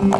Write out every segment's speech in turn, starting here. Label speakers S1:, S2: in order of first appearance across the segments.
S1: It's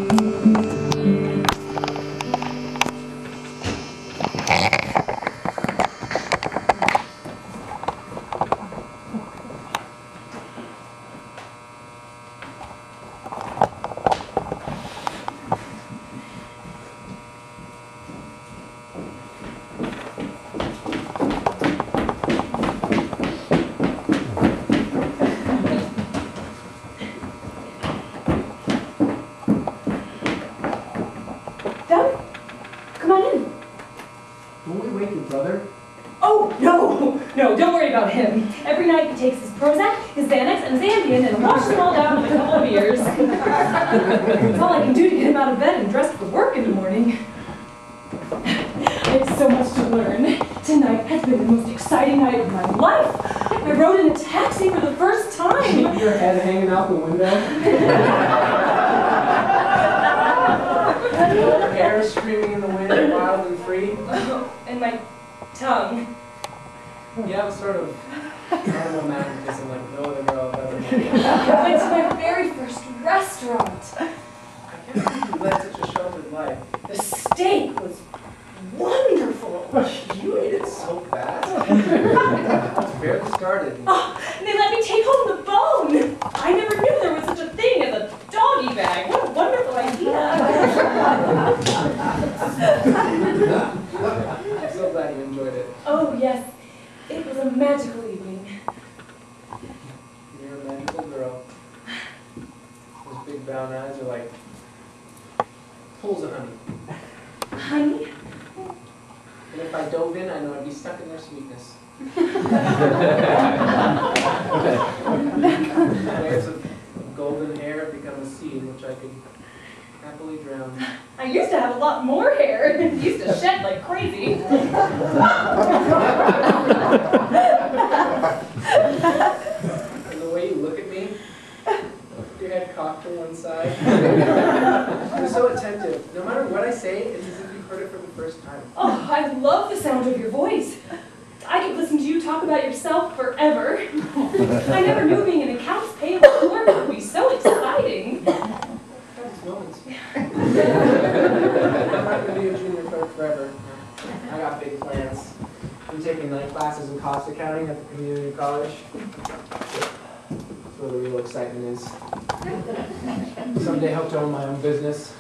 S1: all I can do to get him out of bed and dressed for work in the morning. I have so much to learn. Tonight has been the most exciting night of my life. I rode in a taxi for the first time.
S2: Keep your head hanging out the window. Your hair streaming in the wind, wild and free.
S1: And my tongue.
S2: Yeah, it was sort of animal magnetism like no other girl I've ever met.
S1: I went to my very first restaurant.
S2: I can't believe you led such a sheltered life.
S1: The steak was wonderful.
S2: You ate it so fast. It's barely started.
S1: Oh, and they let me take home the bone. I never knew there was such a thing as a doggy bag. What a wonderful idea.
S2: I'm so glad you enjoyed it.
S1: Oh, yes. It was a magical evening.
S2: You're a magical girl. Those big brown eyes are like pools of honey.
S1: Honey?
S2: And if I dove in, I know I'd be stuck in their sweetness. Waves of golden hair have become a seed which I could happily drown.
S1: I used to have a lot more hair. It used to shed like crazy.
S2: And the way you look at me, your head cocked to one side. You're so attentive. No matter what I say, it's as if you've heard it for the first time.
S1: Oh, I love the sound of your voice. I could listen to you talk about yourself forever. I never knew being an accounts payable clerk would be so exciting.
S2: Moments. I'm not going to be a junior clerk forever. I got big plans. I'm taking night classes in cost accounting at the community college. That's where the real excitement is. Someday hope to own my own business.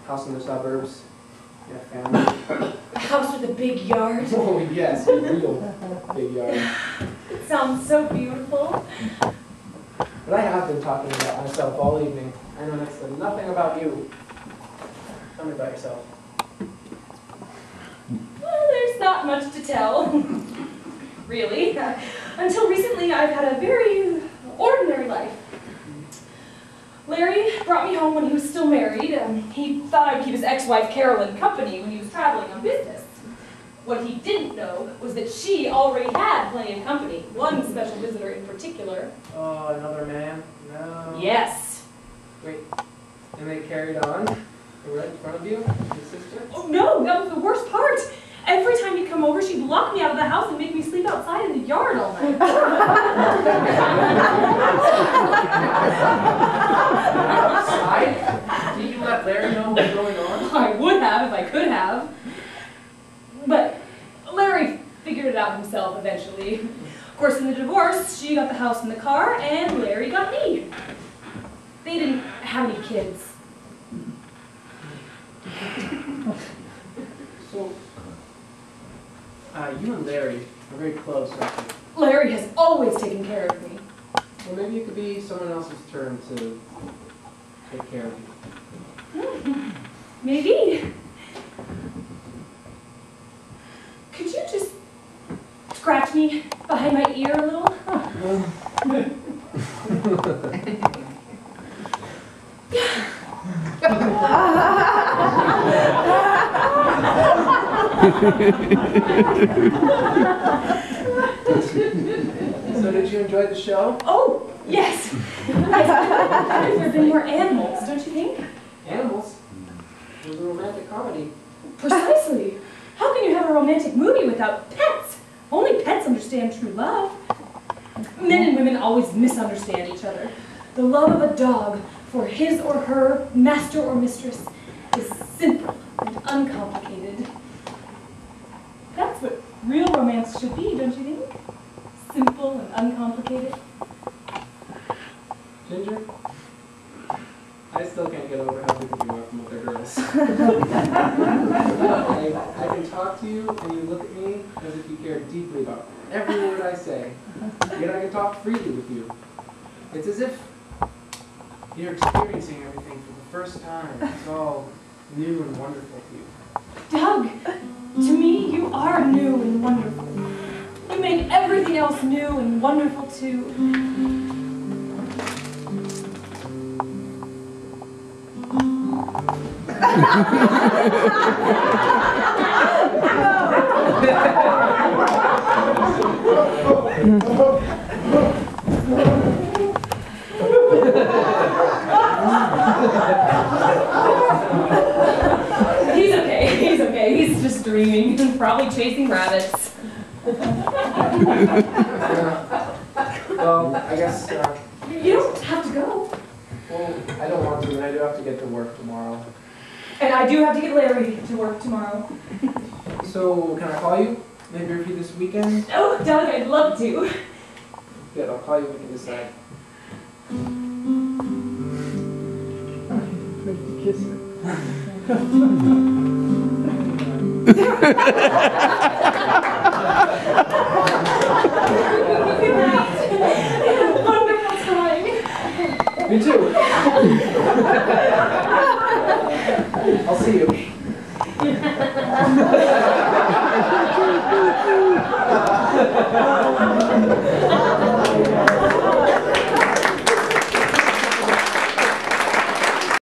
S2: House in the suburbs. Get a family.
S1: A house with a big yard.
S2: Oh yes, a real big yard.
S1: It sounds so beautiful.
S2: But I have been talking about myself all evening. I know next to nothing about you. Tell me about yourself.
S1: Well, there's not much to tell. Really. Until recently, I've had a very ordinary life. Larry brought me home when he was still married. He thought I'd keep his ex-wife Carolyn company when he was traveling on business. What he didn't know was that she already had plenty of company, one special visitor in particular.
S2: Oh, another man? No.
S1: Yes.
S2: Wait, and they carried on? They were right in front of you? Your sister?
S1: Oh, no, that was the worst part. Every time he'd come over, she'd lock me out of the house and make me sleep outside in the yard all night.
S2: Outside? Did you let Larry know what was going on?
S1: I would have if I could have. But Larry figured it out himself eventually. Of course, in the divorce, she got the house and the car, and Larry got me. They didn't have any kids.
S2: So, you and Larry are very close, aren't you?
S1: Larry has always taken care of me.
S2: Well, maybe it could be someone else's turn to take care of you.
S1: Maybe. Could you just scratch me behind my ear a little?
S2: So did you enjoy the show?
S1: Oh, yes. There have been more animals, don't you think?
S2: Animals? It was a romantic comedy.
S1: Precisely. How can you have a romantic movie without pets? Only pets understand true love. Men and women always misunderstand each other. The love of a dog for his or her master or mistress is simple and uncomplicated. That's what real romance should be, don't you think? Simple and uncomplicated.
S2: Ginger? I still can't get over how different you are from other girls. I can talk to you and you look at me as if you care deeply about every word I say. Yet I can talk freely with you. It's as if you're experiencing everything for the first time. It's all new and wonderful to you.
S1: Doug, to me, you are new and wonderful. You make everything else new and wonderful too. He's okay. He's just dreaming and probably chasing rabbits.
S2: Well, I guess,
S1: You don't have to go.
S2: well, I don't want to, and I do have to get to work tomorrow.
S1: And I do have to get Larry to work tomorrow.
S2: So, can I call you? Maybe review this weekend?
S1: Oh, Doug, I'd love to.
S2: Good, I'll call you when we can decide.
S3: Kiss her.
S1: Good night. Wonderful time.
S2: Me too. I'll see you.